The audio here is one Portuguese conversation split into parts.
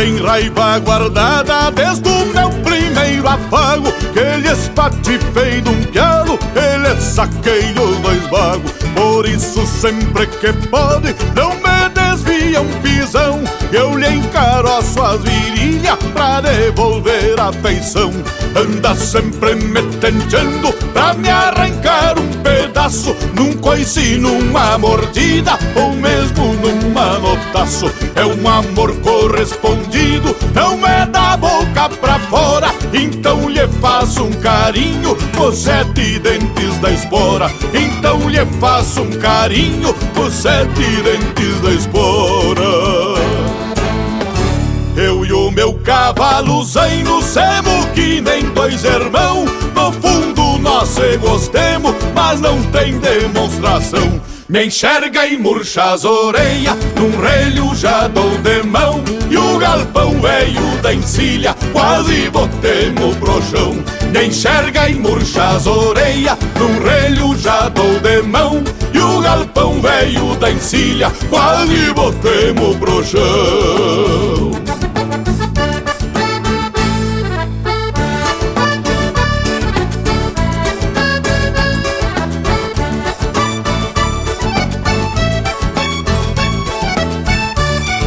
tem raiva guardada desde o meu primeiro afago, que lhes patifei de um pialo, eles saquei os dois vagos. Por isso sempre que pode não me desvia um pisão, eu lhe encaroço as virilhas pra devolver a feição. Anda sempre me tentando pra me arrancar um pedaço, num coice, numa mordida ou mesmo num manotaço. É um amor correspondido, não é da boca pra fora, então lhe faço um carinho com 7 dentes da espora. Então lhe faço um carinho com 7 dentes da espora. Eu e o meu cavalo zaino semos que nem dois irmãos. No fundo nós se gostemos, mas não tem demonstração. Me enxerga e murcha as orelhas, num relho já dou de mão. E o galpão velho da encilha quase botemos pro chão. Me enxerga e murcha as orelhas, num relho já dou de mão. E o galpão velho da encilha quase botemos pro chão.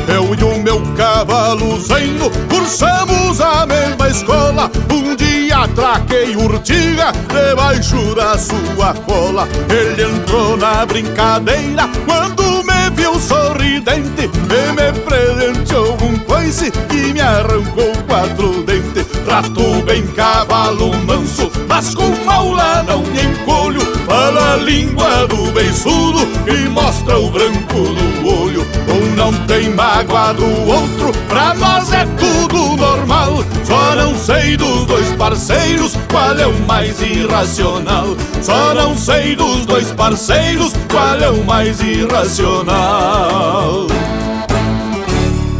Eu e o meu cavalo zaino cursamos a mesma escola. Um dia atraquei urtiga debaixo da sua cola. Ele entrou na brincadeira quando me viu sorridente e me presenteou um coice que me arrancou 4 dentes. Trato bem cavalo manso, mas com maula não me encolho. Fala a língua do beiçudo e mostra o branco do olho. Um não tem mágoa do outro, pra nós é tudo normal. Só não sei dos dois parceiros qual é o mais irracional. Só não sei dos dois parceiros qual é o mais irracional.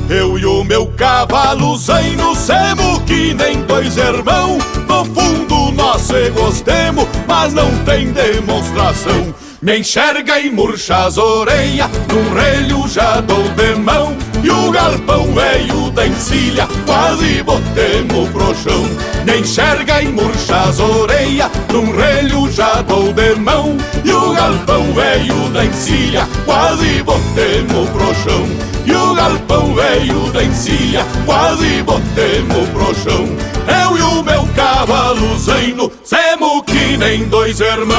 Eu e o meu cavalo zaino semos que nem dois irmãos. No fundo nós se gostemos, mas não tem demonstração. Me enxerga e murcha as orelhas, num relho já dou de mão. E o galpão velho da encilha quase botemos pro chão. Me enxerga e murcha as orelhas, num relho já dou de mão. E o galpão velho da encilha quase botemos pro chão. E o galpão velho da encilha quase botemos pro chão. Eu e o meu cavalo zaino semos que nem dois irmãos.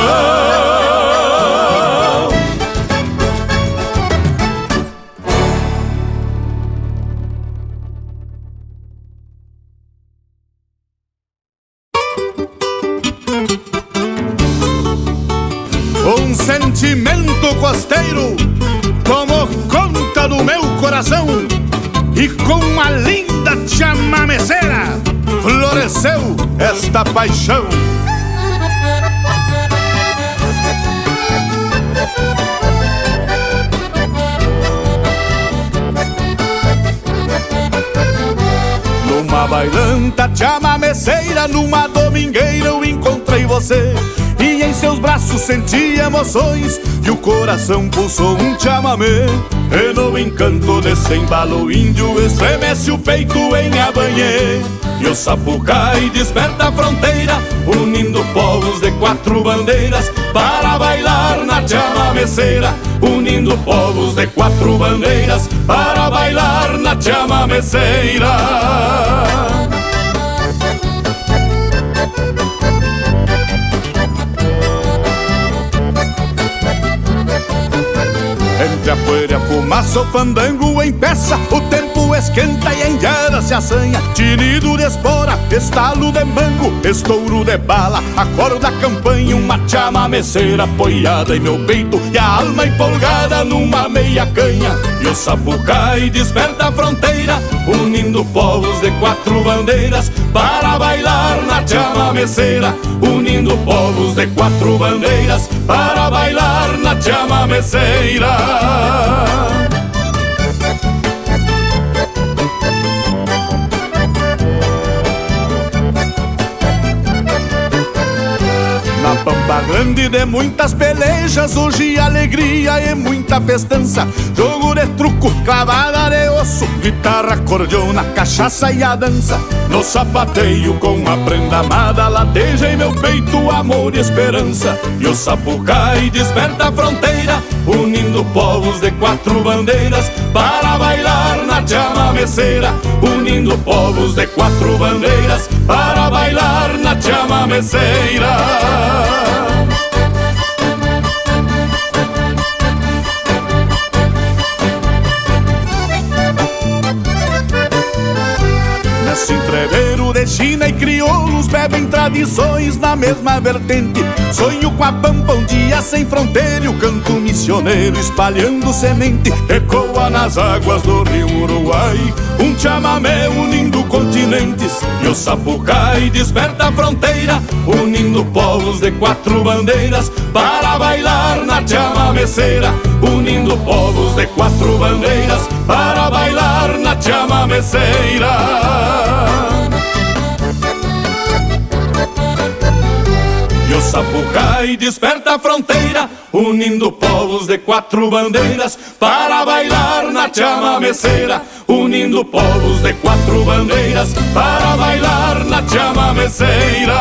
Um sentimento costeiro tomou conta do meu coração, e com uma linda chamameceira floresceu esta paixão. Numa bailanta chamameceira, numa domingueira eu encontrei você, e em seus braços senti emoções, e o coração pulsou um chamamé. E no encanto desse embalo índio estremece o peito em Abanhê. E o sapucai desperta a fronteira, unindo povos de 4 bandeiras para bailar na chamameceira. Unindo povos de 4 bandeiras para bailar na chamameceira. Entre a poeira e a fumaça o fandango empeça, o tempo esquenta e a indiada se assanha. Tinido de espora, estalo de mango, estouro de bala, acordo da campanha, uma chamameceira apoiada em meu peito e a alma empolgada numa meia canha. E o sapucai desperta a fronteira, unindo povos de 4 bandeiras para bailar na chamameceira. Unindo povos de 4 bandeiras para bailar na chamameceira. Na pampa grande de muitas pelejas, hoje alegria e muita festança. Jogo de truco, clavada de osso, guitarra, acordeona, cachaça e a dança. No sapateio com a prenda amada, lateja em meu peito amor e esperança. E o Sapucaí desperta a fronteira, unindo povos de quatro bandeiras para bailar na chamameceira. Unindo povos de quatro bandeiras para bailar na chamameceira. Nesse entreveiro de China e crioulos bebem tradições na mesma vertente. Sonho com a pampa um dia sem fronteira e o canto missioneiro espalhando semente. Ecoa nas águas do rio Uruguai um chamamé unindo continentes. E o Sapucaí desperta a fronteira, unindo povos de quatro bandeiras para bailar na chamameceira. Unindo povos de quatro bandeiras para bailar na chamameceira. E o Sapucaí desperta a fronteira, unindo povos de quatro bandeiras para bailar na chamameceira. Unindo povos de quatro bandeiras para bailar na chamameceira.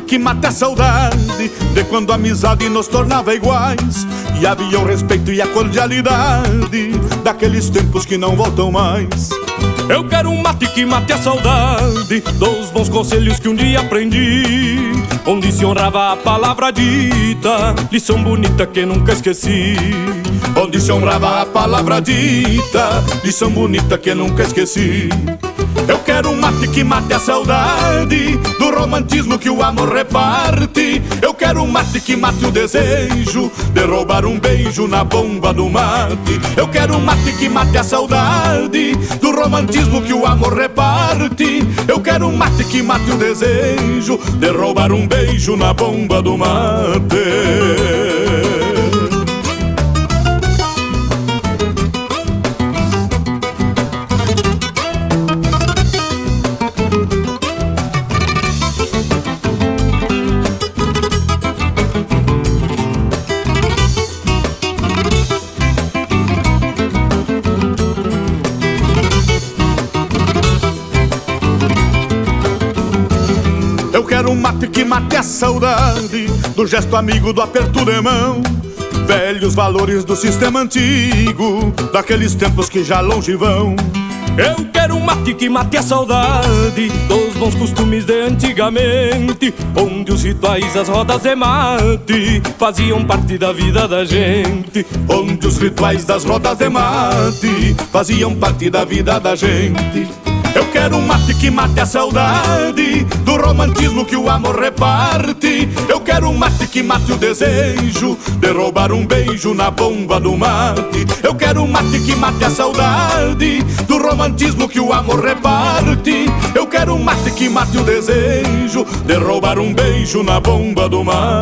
Que mate a saudade de quando a amizade nos tornava iguais e havia o respeito e a cordialidade daqueles tempos que não voltam mais. Eu quero um mate que mate a saudade dos bons conselhos que um dia aprendi, onde se honrava a palavra dita, lição bonita que nunca esqueci. Onde se honrava a palavra dita, lição bonita que nunca esqueci. Eu quero um mate que mate a saudade do romantismo que o amor reparte. Eu quero um mate que mate o desejo de roubar um beijo na bomba do mate. Eu quero um mate que mate a saudade do romantismo que o amor reparte. Eu quero um mate que mate o desejo de roubar um beijo na bomba do mate. Eu quero um mate que mate a saudade do gesto amigo, do aperto de mão, velhos valores do sistema antigo, daqueles tempos que já longe vão. Eu quero um mate que mate a saudade dos bons costumes de antigamente, onde os rituais, as rodas de mate faziam parte da vida da gente. Onde os rituais das rodas de mate faziam parte da vida da gente. Eu quero um mate que mate a saudade do romantismo que o amor reparte. Eu quero um mate que mate o desejo de roubar um beijo na bomba do mate. Eu quero um mate que mate a saudade do romantismo que o amor reparte. Eu quero um mate que mate o desejo de roubar um beijo na bomba do mate.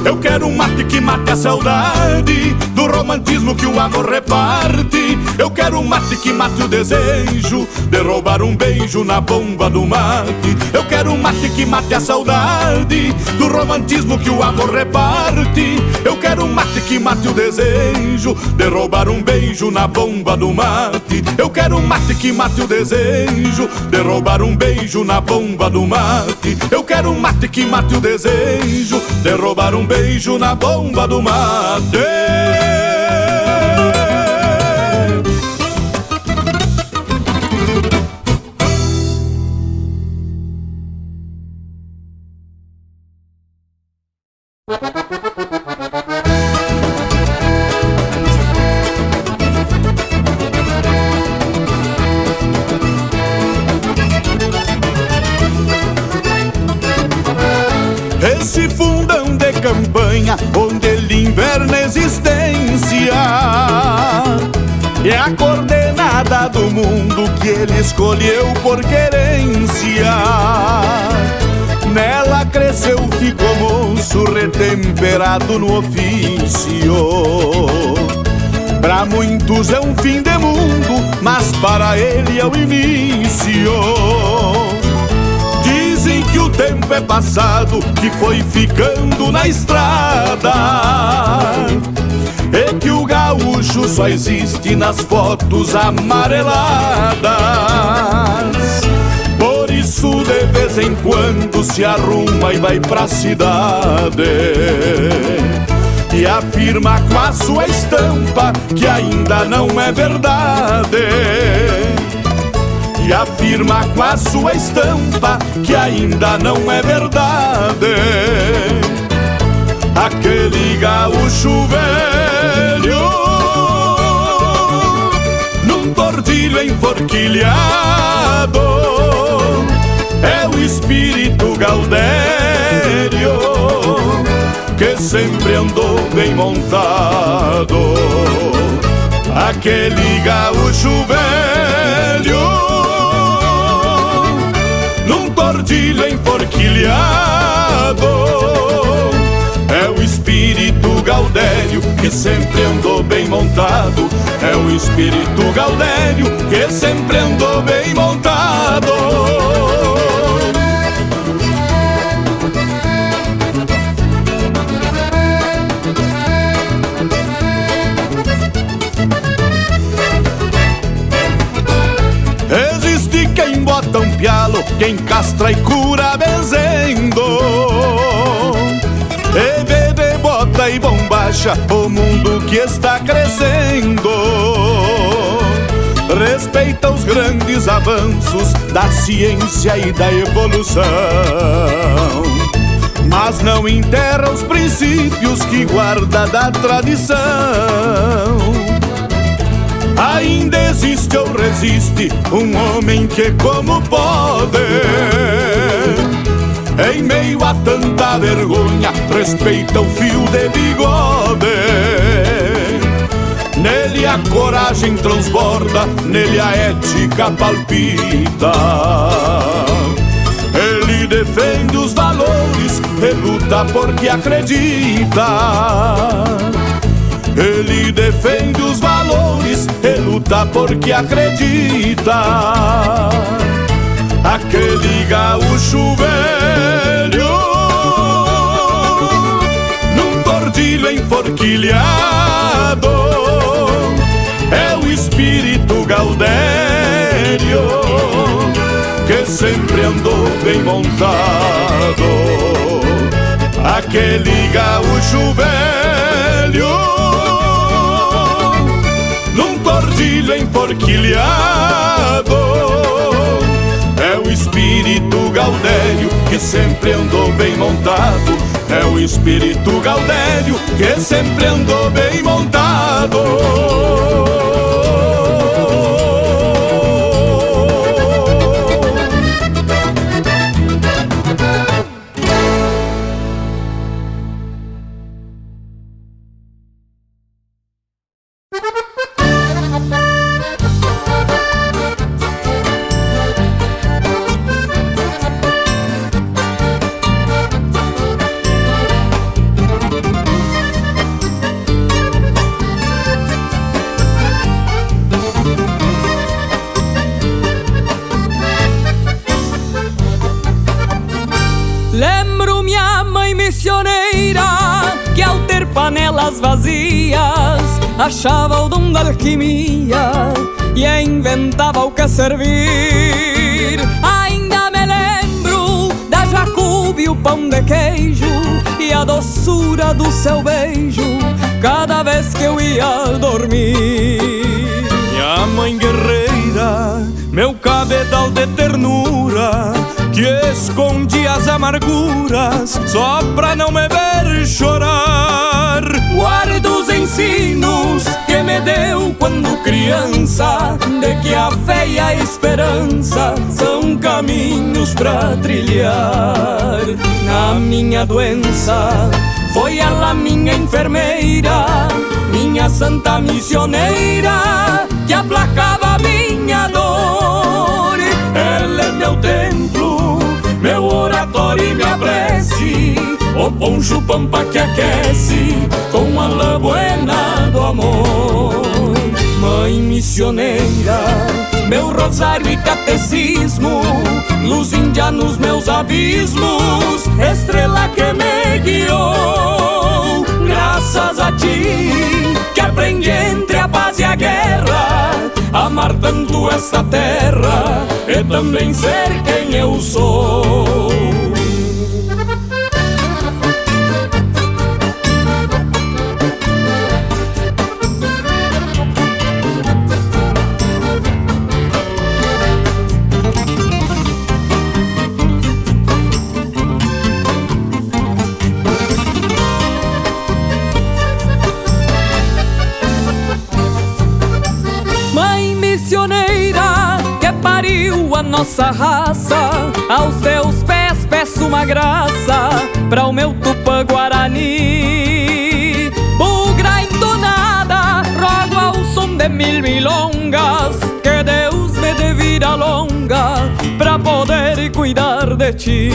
Eu quero um mate que mate a saudade do romantismo que o amor reparte. Eu quero um mate que mate o desejo de roubar um beijo na bomba do mate. Eu quero um mate que mate a saudade do romantismo que o amor reparte. Eu quero quero um mate que mate o desejo de roubar um beijo na bomba do mate. Eu quero um mate que mate o desejo de roubar um beijo na bomba do mate. Eu quero um mate que mate o desejo de roubar um beijo na bomba do mate. Esse fundão de campanha onde ele inverna a existência é a coordenada do mundo que ele escolheu por querência. Nela cresceu, ficou moço, retemperado no ofício. Pra muitos é um fim de mundo, mas para ele é o início. Dizem que o tempo é passado, que foi ficando na estrada, e que o gaúcho só existe nas fotos amareladas. Por isso de vez em quando se arruma e vai pra cidade e afirma com a sua estampa que ainda não é verdade. E afirma com a sua estampa que ainda não é verdade. Aquele gaúcho velho num tordilho enforquilhado é o espírito Gaudério que sempre andou bem montado. Aquele gaúcho velho num tordilho enforquilhado é o espírito Gaudério que sempre andou bem montado. É o espírito Gaudério que sempre andou bem montado. Existe quem bota um pialo, quem castra e cura benzendo, e vê de bota e bombacha o mundo que está crescendo. Respeita os grandes avanços da ciência e da evolução, mas não enterra os princípios que guarda da tradição. Ainda existe ou resiste um homem que, como pode, em meio a tanta vergonha, respeita o fio de bigode. Nele a coragem transborda, nele a ética palpita. Ele defende os valores e luta porque acredita. Ele defende os valores e luta porque acredita. Aquele gaúcho velho num tordilho enforquilhado é o espírito Gaudério que sempre andou bem montado. Aquele gaúcho velho num tordilho enforquilhado é o espírito Gaudério que sempre andou bem montado. É o espírito Gaudério que sempre andou bem montado. salas vazias achava o dom da alquimia e inventava o que servir. Ainda me lembro da jacuba e o pão de queijo e a doçura do seu beijo cada vez que eu ia dormir. Minha mãe guerreira, meu cabedal de ternura, que escondia as amarguras só pra não me ver chorar. Guardo os ensinos que me deu quando criança, de que a fé e a esperança são caminhos pra trilhar. Na minha doença foi ela minha enfermeira, minha santa missioneira, que aplacava minha dor. Ela é meu templo, meu oratório e minha prece, o poncho pampa que aquece com a lã buena do amor. Mãe missioneira, meu rosário e catecismo, luz índia nos meus abismos, estrela que me guiou. Graças a ti que aprendi entre a paz e a guerra, amar tanto esta terra e também ser quem eu sou. Missioneira que pariu a nossa raça, aos teus pés peço uma graça pra o meu Tupã Guarani. Bugra entonada, rogo ao som de mil milongas, que Deus me dê vida longa pra poder cuidar de ti.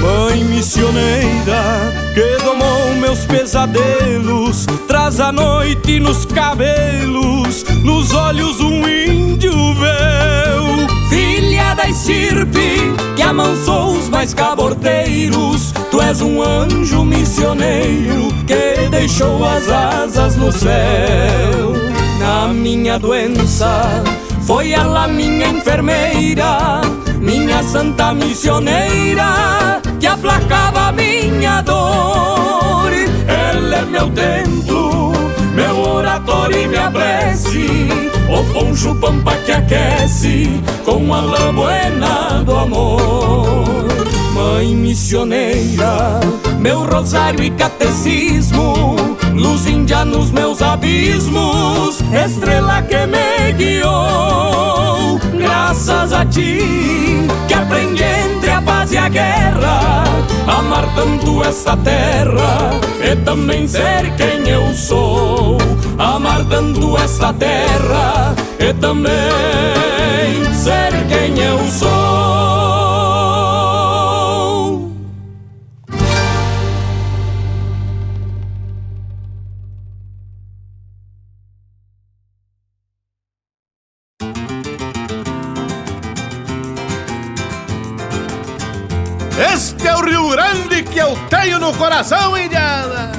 Mãe missioneira que domou meus pesadelos, traz a noite nos cabelos, nos olhos um índio véu. Filha da estirpe que amansou os mais caborteiros, tu és um anjo missioneiro que deixou as asas no céu. Na minha doença foi ela minha enfermeira, minha santa missioneira, que aplacava minha dor. Ela é meu templo, meu oratório e minha prece, o poncho pampa que aquece com a lã buena do amor. Mãe missioneira, meu rosário e catecismo, luz índia nos meus abismos, estrela que me guiou. Graças a ti que aprendi entre a paz e a guerra, amar tanto esta terra e também ser quem eu sou. Amar tanto esta terra e também ser quem eu sou. Este é o Rio Grande que eu tenho no coração, indiana.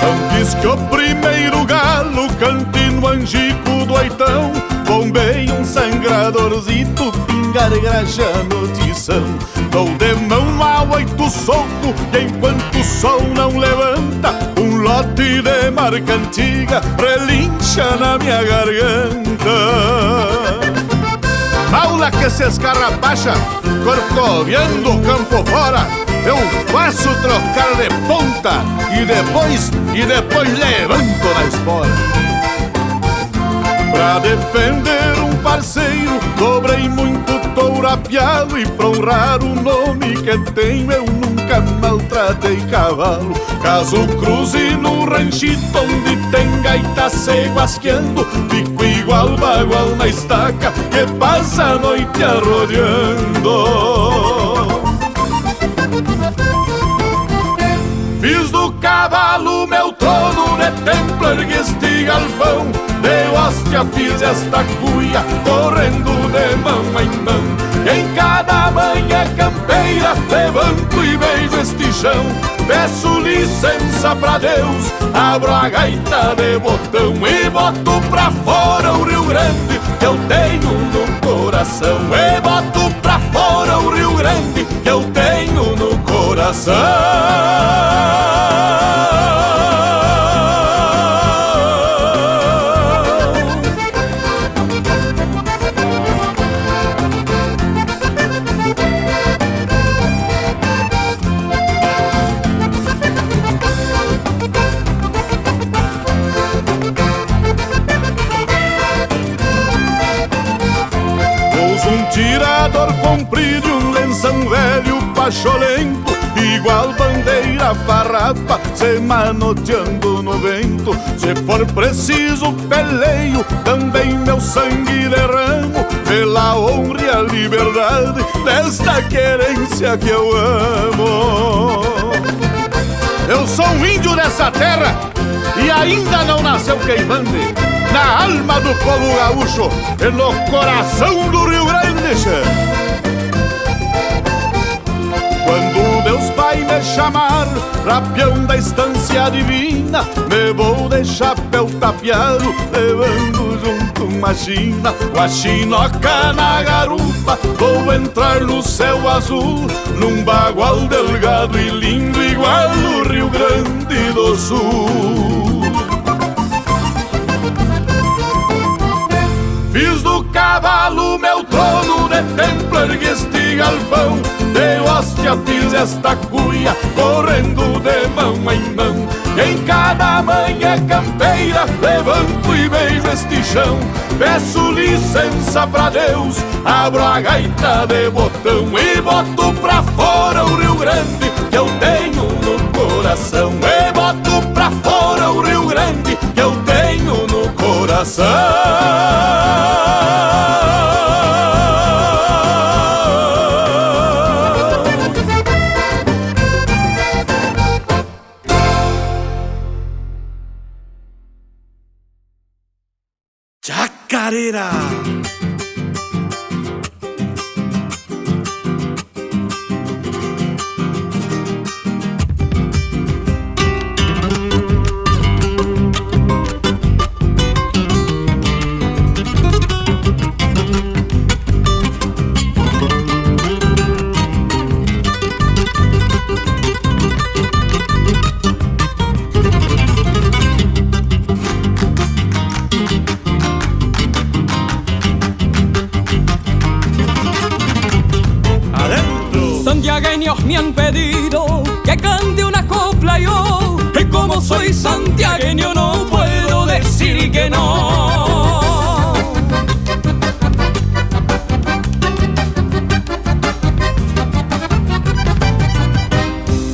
Antes que o primeiro galo cante no angico do oitão, bombei um sangradorzito, pingar graxa no tição. Dou de mão a 8 soco e enquanto o sol não levanta, um lote de marca antiga relincha na minha garganta. Paula que se escarrapacha, corcoviando campo fora, eu faço trocar de ponta e depois levanto na espora. Pra defender um parceiro, dobrei muito touro apiado, e pra honrar o nome que tenho, eu nunca maltratei cavalo. Caso cruze num ranchito onde tem gaita se guasqueando, fico igual bagual na estaca que passa a noite arrodeando. Fiz do carro cavalo, meu trono de templo, ergue este galpão. De hóstia fiz esta cuia, correndo de mão em mão. Em cada manhã campeira, levanto e beijo este chão. Peço licença pra Deus, abro a gaita de botão e boto pra fora o Rio Grande que eu tenho no coração. E boto pra fora o Rio Grande que eu tenho no coração. Tirador comprido e um lenção velho pacholento, igual bandeira farrapa, se manoteando no vento. Se for preciso peleio, também meu sangue derramo, pela honra e a liberdade desta querência que eu amo. Eu sou um índio dessa terra e ainda não nasceu queimante, na alma do povo gaúcho e no coração do Rio Grande. Quando Deus vai me chamar pra peão da estância divina, me vou de chapéu tapeado, levando junto uma china. Com a chinoca na garupa, vou entrar no céu azul, num bagual delgado e lindo, igual no Rio Grande do Sul. Fiz do cavalo meu trono, de templo ergue este galpão. De hóstia fiz esta cuia, correndo de mão em mão. Em cada manhã campeira, levanto e beijo este chão. Peço licença pra Deus, abro a gaita de botão e boto pra fora o Rio Grande que eu tenho no coração. E boto pra fora o Rio Grande que eu tenho no coração. Chacarera. Me han pedido que cante una copla yo, y como soy santiagueño no puedo decir que no.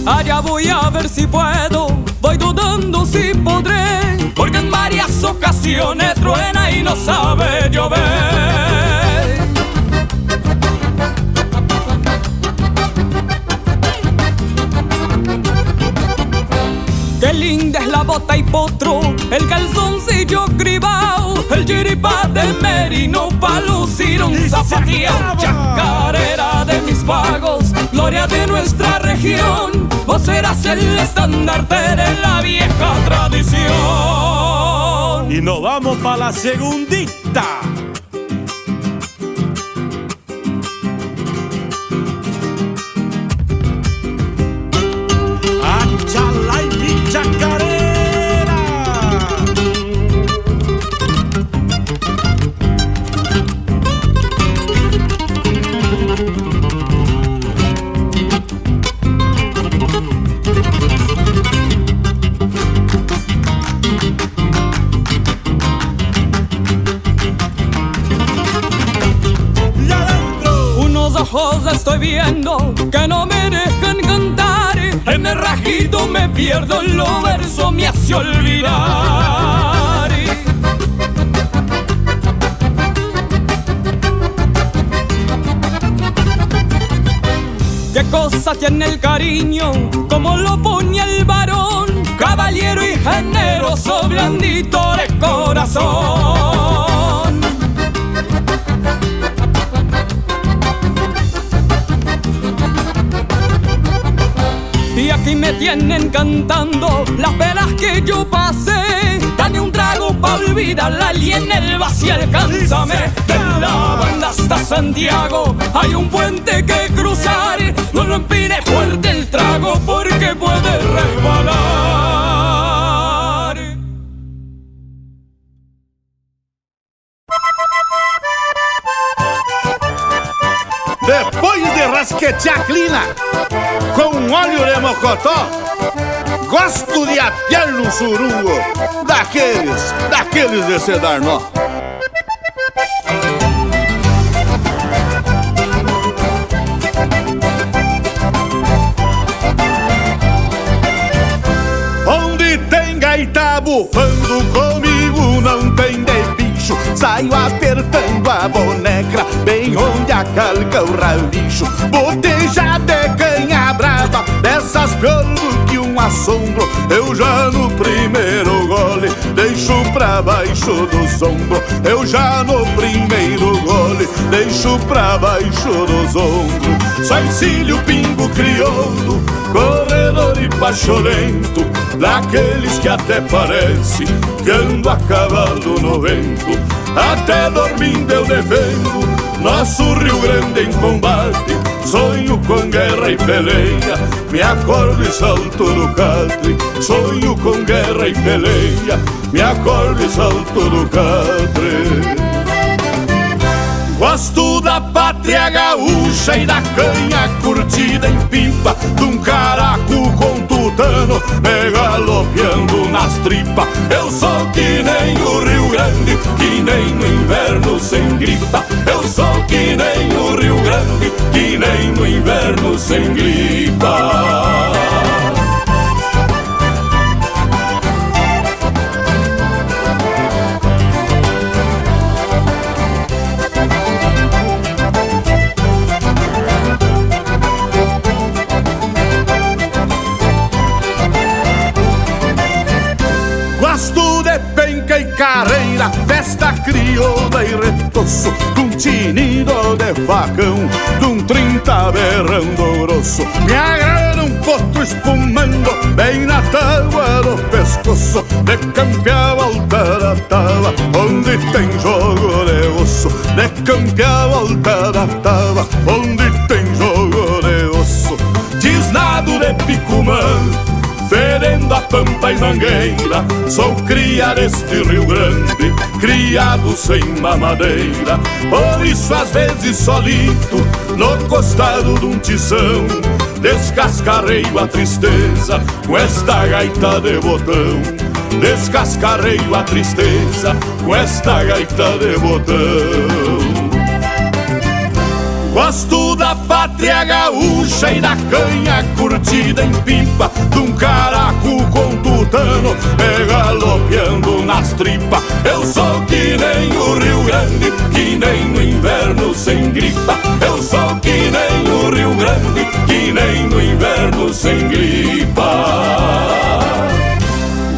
Allá voy a ver si puedo, voy dudando si podré, porque en varias ocasiones truena y no sabe llover. Qué linda es la bota y potro, el calzoncillo gribao, el chiripá de merino pa' lucir un zapateado. Chacarera de mis pagos, gloria de nuestra región, vos serás el estandarte de la vieja tradición. Y nos vamos pa' la segundita. Chacarera. Unos ojos estoy viendo que no me dejan cantar, en el rajito me pierdo, lo verso me hace olvidar. Qué cosa tiene el cariño, como lo pone el varón, caballero y generoso, blandito de corazón. Y aquí me tienen cantando las penas que yo pasé. Dame un trago pa' olvidarla y en el vacío alcánzame. De la banda hasta Santiago hay un puente que cruzar. No lo empine fuerte el trago porque puede resbalar. Depois de rasquetear clina com óleo de mocotó, gosto de apiar no surungo daqueles de se dar nó. Onde tem gaita bufando, comigo não tem de bicho. Saio apertando a boneca bem onde a calca o rabicho. Boteja de canha brava, dessas piolho que um assombro. Eu já no primeiro gole deixo pra baixo dos ombros. Eu já no primeiro gole deixo pra baixo dos ombros. Só encilho pingo crioulo, corredor e pacholento, daqueles que até parece que ando a cavalo no vento. Até dormindo eu defendo nosso Rio Grande em combate. Sonho com guerra e peleia, me acordo e salto no catre. Sonho com guerra e peleia, me acordo e salto no catre. Gosto da pátria gaúcha e da canha curtida em pipa, de um caraco com tutano me galopeando nas tripas. Eu sou que nem o Rio Grande, que nem no inverno sem gripa. Eu sou que nem o Rio Grande, que nem no inverno sem gripa. Gosto de penca e carreira, festa crioula e retoço, de um tinido de facão, de um 30 berrando grosso. Me agrada um potro espumando bem na tábua do pescoço, de campear a volta da tábua onde tem jogo de osso. De campear a volta da tábua onde tem jogo de osso. Desnado de picumã, fedendo a pampa e mangueira, sou cria deste Rio Grande, criado sem mamadeira. Por isso às vezes solito, no costado de um tição, descascarreio a tristeza com esta gaita de botão. Descascarreio a tristeza com esta gaita de botão. Gosto da pátria gaúcha e da canha curtida em pipa, de um caraco com tutano me galopeando nas tripas. Eu sou que nem o Rio Grande, que nem no inverno sem gripa. Eu sou que nem o Rio Grande, que nem no inverno sem gripa.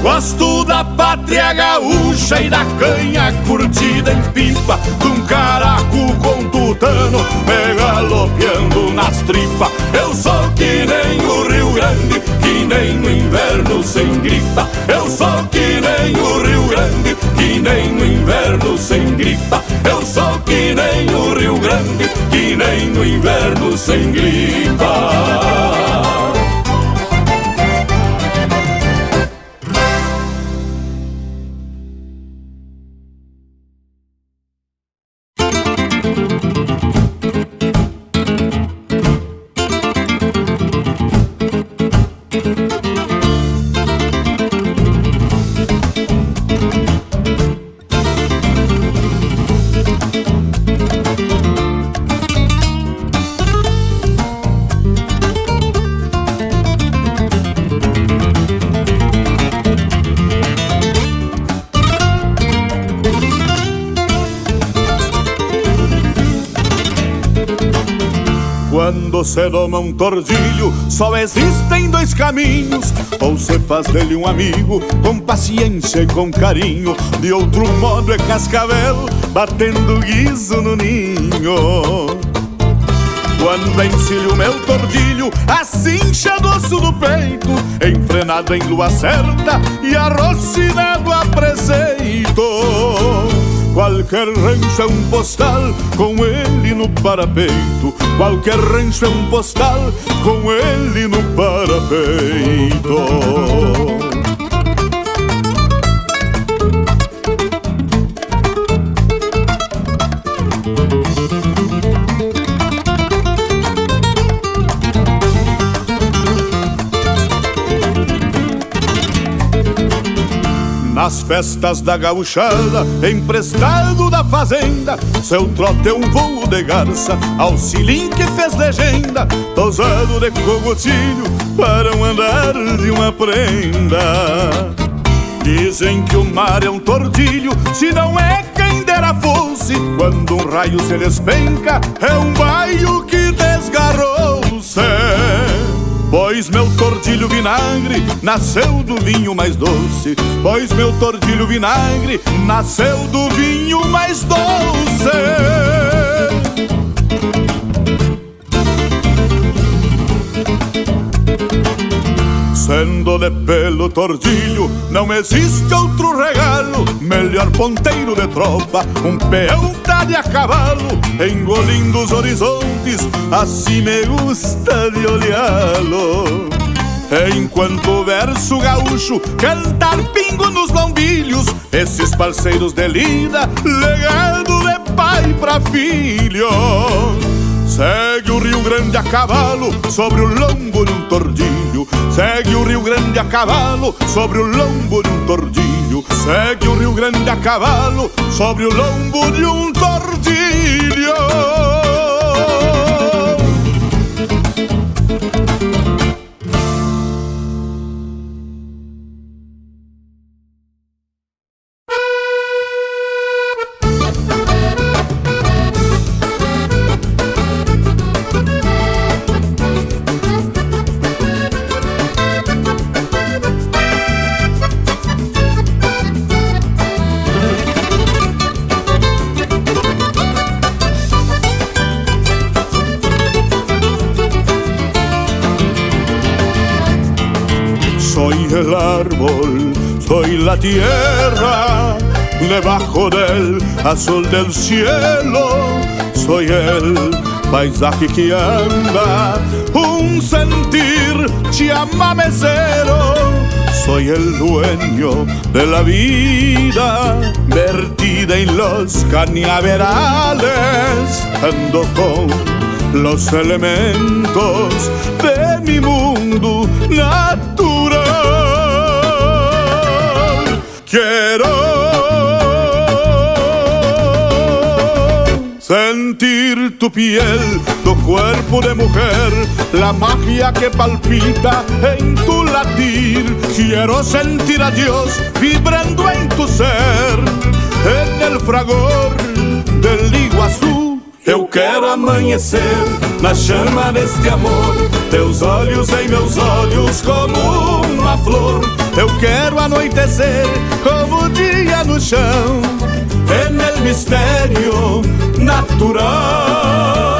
Gosto da pátria gaúcha e da canha curtida em pipa, de um caraco com tutano me galopeando nas tripas. Eu sou que nem o Rio Grande, que nem no inverno sem gripa. Eu sou que nem o Rio Grande, que nem no inverno sem gripa. Eu sou que nem o Rio Grande, que nem no inverno sem gripa. Quando se doma um tordilho, só existem dois caminhos: ou se faz dele um amigo, com paciência e com carinho. De outro modo é cascavel, batendo guiso no ninho. Quando encilho meu tordilho, cincha do osso do peito, enfrenado em lua certa e arrocinado a preceito. Qualquer rancho é um postal, com ele no parapeito. Qualquer rancho é um postal, com ele no parapeito. Nas festas da gauchada, emprestado da fazenda, seu trote é um voo de garça, auxilim que fez legenda, tosado de cogotilho, para um andar de uma prenda. Dizem que o mar é um tordilho, se não é quem dera fosse. Quando um raio se despenca, é um baio que desgarrou-se. Pois meu tordilho vinagre nasceu do vinho mais doce. Pois meu tordilho vinagre nasceu do vinho mais doce. Sendo de pelo tordilho, não existe outro regalo. Melhor ponteiro de tropa, um peão tá de a cavalo, engolindo os horizontes, assim me gusta de olhá-lo. Enquanto o verso gaúcho cantar pingo nos lombilhos, esses parceiros de lida, legado de pai pra filho. Segue o Rio Grande a cavalo, sobre o lombo de um tordilho. Segue o Rio Grande a cavalo, sobre o lombo de um tordilho. Segue o Rio Grande a cavalo, sobre o lombo de um tordilho. El árbol, soy la tierra, debajo del azul del cielo. Soy el paisaje que anda, un sentir chamamecero. Soy el dueño de la vida, vertida en los cañaverales. Ando con los elementos de mi mundo natural. Quiero sentir tu piel, tu cuerpo de mujer, la magia que palpita en tu latir. Quiero sentir a Dios vibrando en tu ser, en el fragor del Iguaçu. Eu quero amanhecer na chama deste amor, teus olhos em meus olhos como uma flor. Eu quero anoitecer como o dia no chão, en el misterio natural.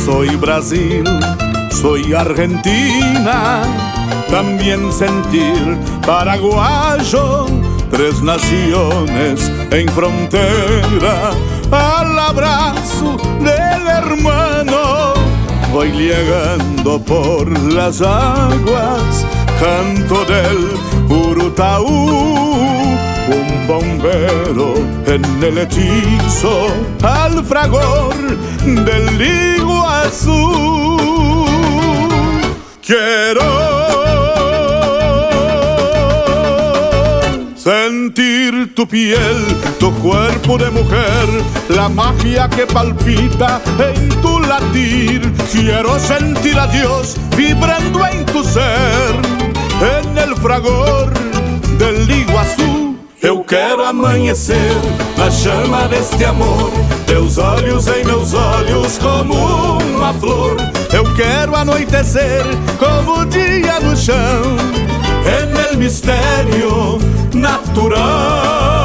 Soy Brasil, soy Argentina, también sentir paraguayo, tres naciones en frontera, al abrazo del hermano. Voy llegando por las aguas, canto del Urutaú, un bombero en el hechizo, al fragor del Iguazú. Quiero sentir tu piel, tu cuerpo de mujer, la magia que palpita en tu latir. Quiero sentir a Dios vibrando en tu ser, en el fragor del Iguaçu. Eu quero amanhecer na chama deste amor, teus olhos em meus olhos como uma flor. Eu quero anoitecer como o dia no chão, en el misterio natural.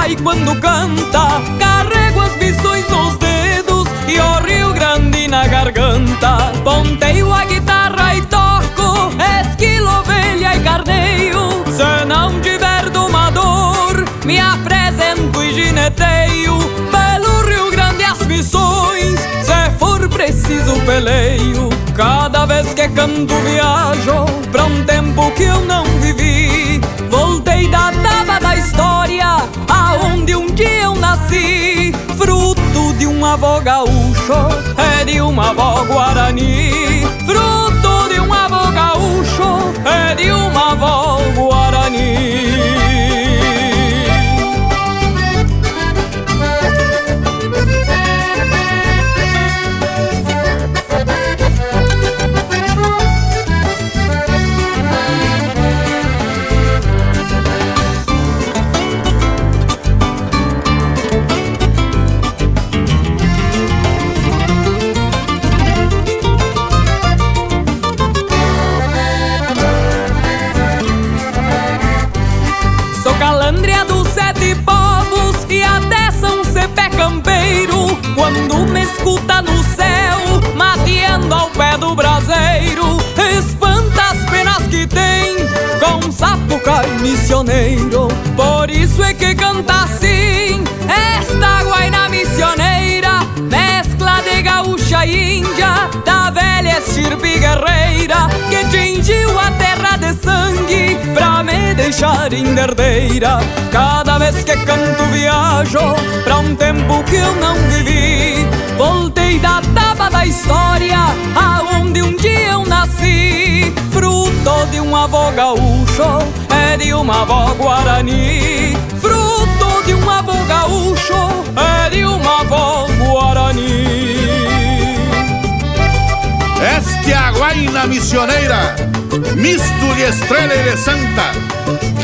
E quando canta, carrego as missões nos dedos e o Rio Grande na garganta. Ponteio a guitarra e toco, esquilo, ovelha e carneio. Se não tiver domador, me apresento e gineteio. Pelo Rio Grande as missões, se for preciso peleio. Cada vez que canto viajo pra um tempo que eu não vivi. Voltei da taba da história, aonde um dia eu nasci. Fruto de um avô gaúcho, é de uma avó guarani. Fruto de um avô gaúcho, é de uma avó guarani. Calandria dos sete povos e até São Cepé campeiro. Quando me escuta no céu, mateando ao pé do braseiro, espanta as penas que tem com sapucai missioneiro. Por isso é que canta assim esta guaina missioneira, mescla de gaúcha e índia, da velha estirpe guerreira, que tingiu a terra de sangue pra me deixar herdeira. Cada vez que canto viajo pra um tempo que eu não vivi. Voltei da taba da história, aonde um dia eu nasci. Fruto de um avô gaúcho, é de uma avó guarani. Fruto de um avô gaúcho, é de uma avó guarani. Esta é a guaina missioneira, misto de estrela e de santa,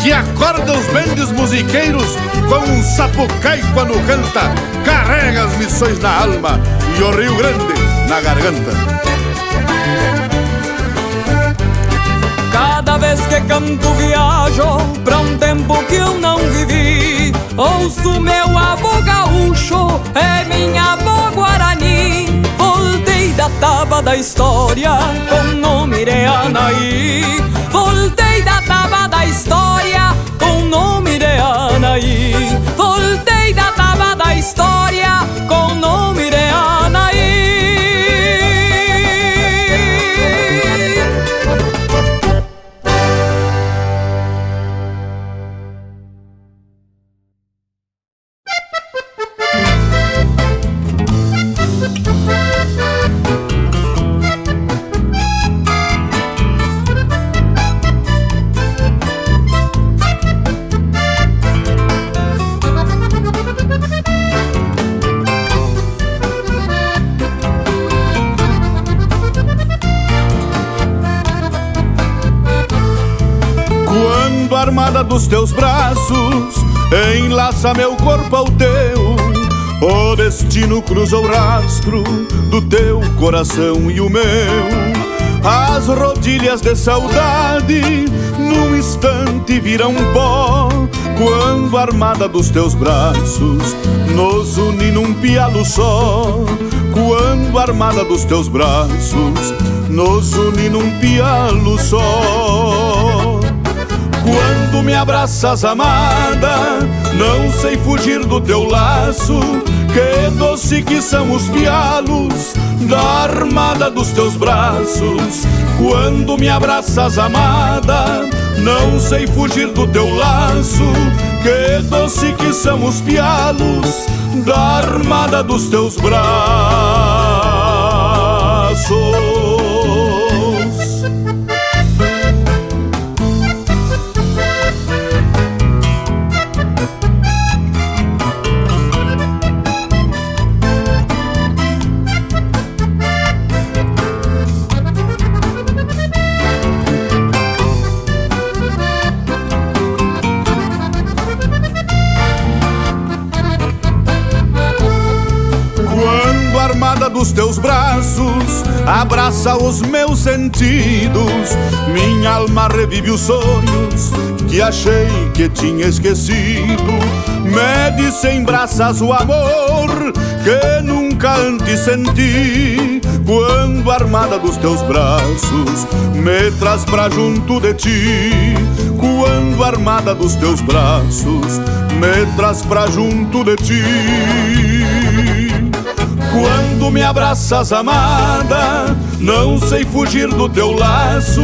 que acorda os bendes musiqueiros com um sapucai quando canta. Carrega as missões na alma e o Rio Grande na garganta. Cada vez que canto viajo pra um tempo que eu não vivi. Ouço meu avô gaúcho, é minha avó guarani. Voltei da taba da história com nome de Anaí. Voltei da taba da história com nome de Anaí. Voltei da taba da história com nome de Anaí. Armada dos teus braços, enlaça meu corpo ao teu, O destino cruza o rastro do teu coração e o meu. As rodilhas de saudade num instante viram pó, quando a armada dos teus braços nos une num pialo só. Quando a armada dos teus braços nos une num pialo só. Quando me abraças, amada, não sei fugir do teu laço. Que doce que são os pialos da armada dos teus braços. Quando me abraças, amada, não sei fugir do teu laço. Que doce que são os pialos da armada dos teus braços. Dos teus braços abraça os meus sentidos, minha alma revive os sonhos que achei que tinha esquecido. Me diz em braças o amor que nunca antes senti. Quando a armada dos teus braços me traz pra junto de ti. Quando a armada dos teus braços me traz pra junto de ti. Quando me abraças, amada, não sei fugir do teu laço.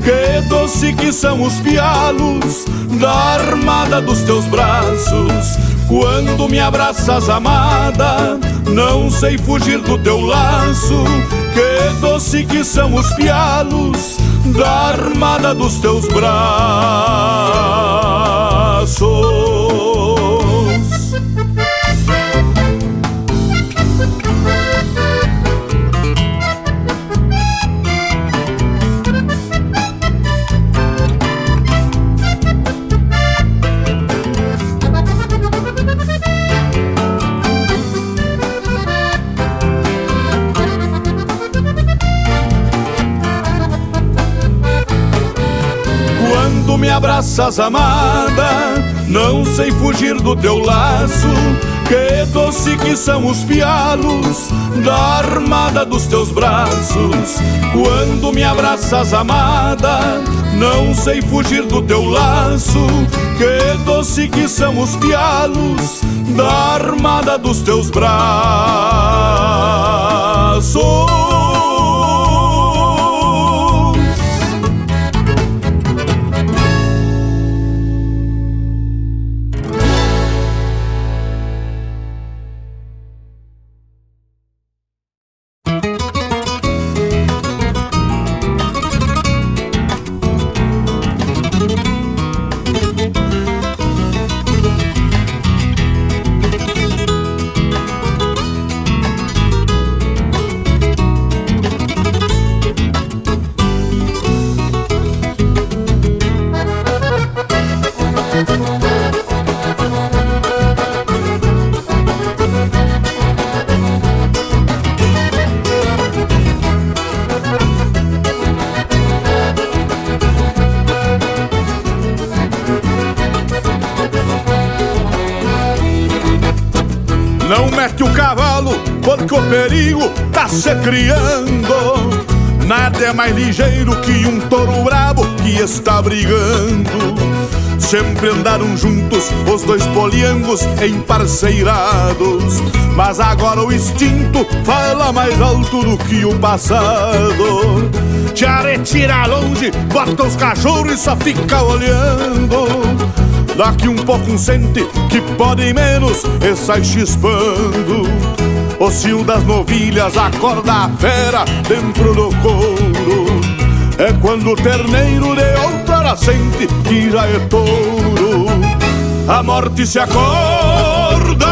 Que doce que são os pialos da armada dos teus braços. Quando me abraças, amada, não sei fugir do teu laço. Que doce que são os pialos da armada dos teus braços. Quando me abraças, amada, não sei fugir do teu laço. Que doce que são os pialos da armada dos teus braços. Quando me abraças, amada, não sei fugir do teu laço. Que doce que são os pialos da armada dos teus braços. Não mete o cavalo, porque o perigo tá se criando. Nada é mais ligeiro que um touro brabo que está brigando. Sempre andaram juntos os dois poliangos emparceirados, mas agora o instinto fala mais alto do que o passado. Te retira longe, bota os cachorros e só fica olhando. Daqui um pouco sente que pode menos e sai chispando. O cio das novilhas acorda a fera dentro do couro. É quando o terneiro de outra hora sente que já é touro. A morte se acorda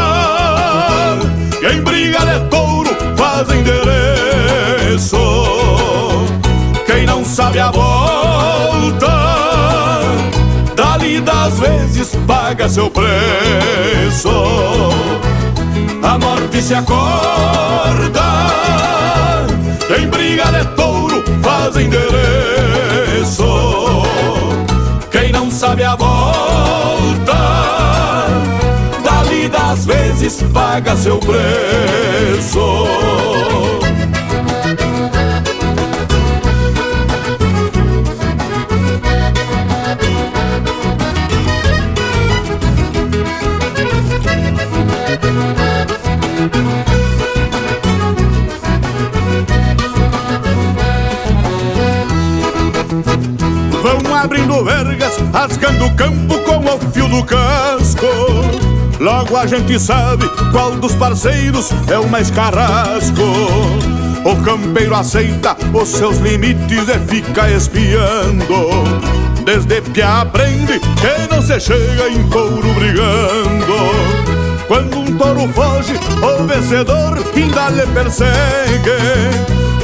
e em briga de touro faz endereço. Quem não sabe a volta dali das vezes paga seu preço. a morte se acorda. Em briga de touro faz endereço. Quem não sabe a volta da vida às vezes paga seu preço. Vão abrindo vergas, rasgando o campo com o fio do casco. Logo a gente sabe qual dos parceiros é o mais carrasco. O campeiro aceita os seus limites e fica espiando. Desde piá aprende que não se chega em touro brigando. Quando um touro foge, o vencedor ainda lhe persegue.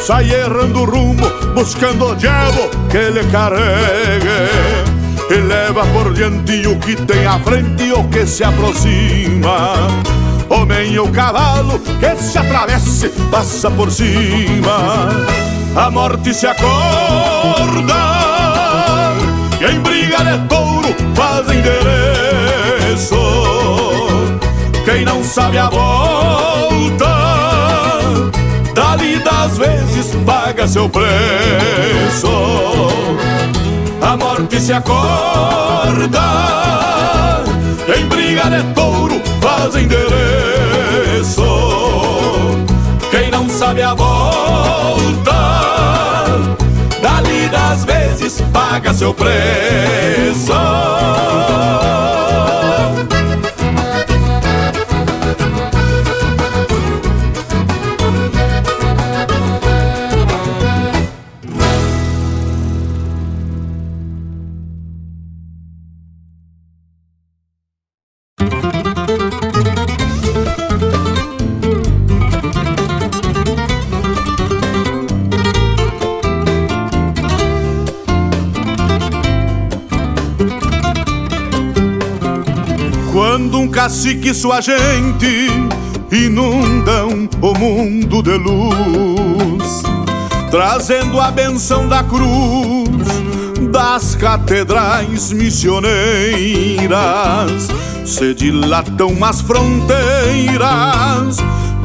Sai errando o rumo, buscando o diabo que lhe carregue. E leva por diante o que tem à frente e o que se aproxima. Homem ou cavalo que se atravesse, passa por cima. A morte se acorda e em briga de touro faz endereço. Quem não sabe a volta da vida às vezes paga seu preço. A morte se acorda em briga de touro faz endereço. Quem não sabe a volta da vida às vezes paga seu preço. Quando um cacique e sua gente inundam o mundo de luz, trazendo a benção da cruz das catedrais missioneiras, se dilatam as fronteiras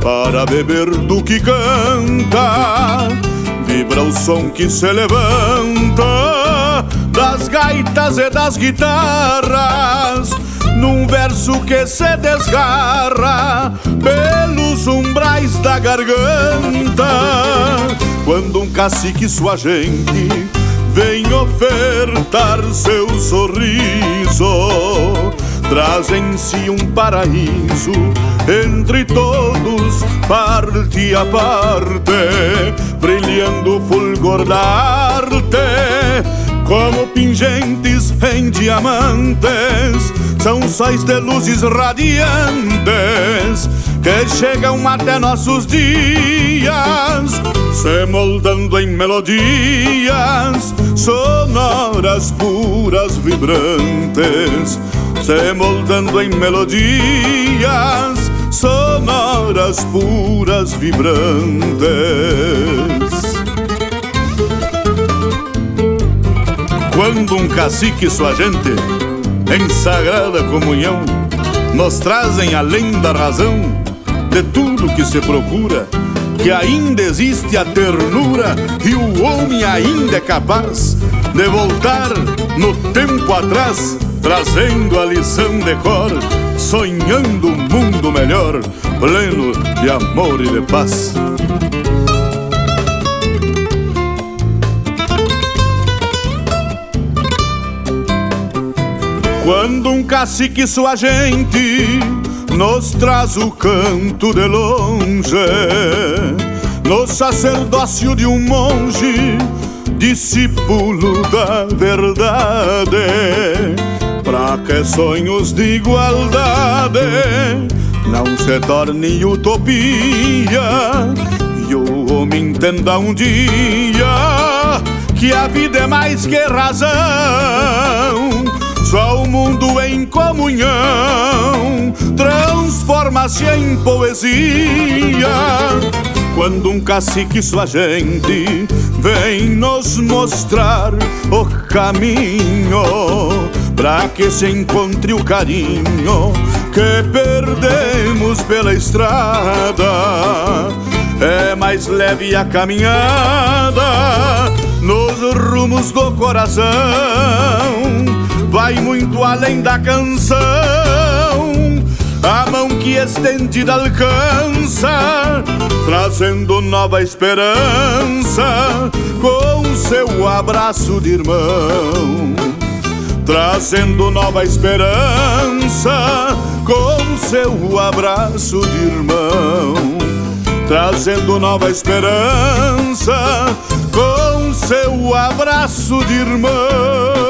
para beber do que canta. Vibra o som que se levanta das gaitas e das guitarras, num verso que se desgarra pelos umbrais da garganta. Quando um cacique e sua gente vem ofertar seu sorriso, traz em si um paraíso entre todos, parte a parte, brilhando o fulgor da arte, como pingentes em diamantes. São sóis de luzes radiantes que chegam até nossos dias, se moldando em melodias sonoras, puras, vibrantes. Se moldando em melodias sonoras, puras, vibrantes. Quando um cacique e sua gente, em sagrada comunhão, nos trazem além da razão de tudo que se procura, que ainda existe a ternura e o homem ainda é capaz de voltar no tempo atrás, trazendo a lição de cor, sonhando um mundo melhor, pleno de amor e de paz. Quando um cacique e sua gente nos traz o canto de longe, no sacerdócio de um monge, discípulo da verdade, pra que sonhos de igualdade não se tornem utopia e o homem entenda um dia que a vida é mais que razão. Só o mundo em comunhão transforma transforma-se em poesia quando um cacique e sua gente vem nos mostrar o caminho, pra que se encontre o carinho que perdemos pela estrada. É mais leve a caminhada nos rumos do coração, vai muito além da canção, a mão que estendida alcança, trazendo nova esperança com seu abraço de irmão. Trazendo nova esperança com seu abraço de irmão. Trazendo nova esperança com seu abraço de irmão.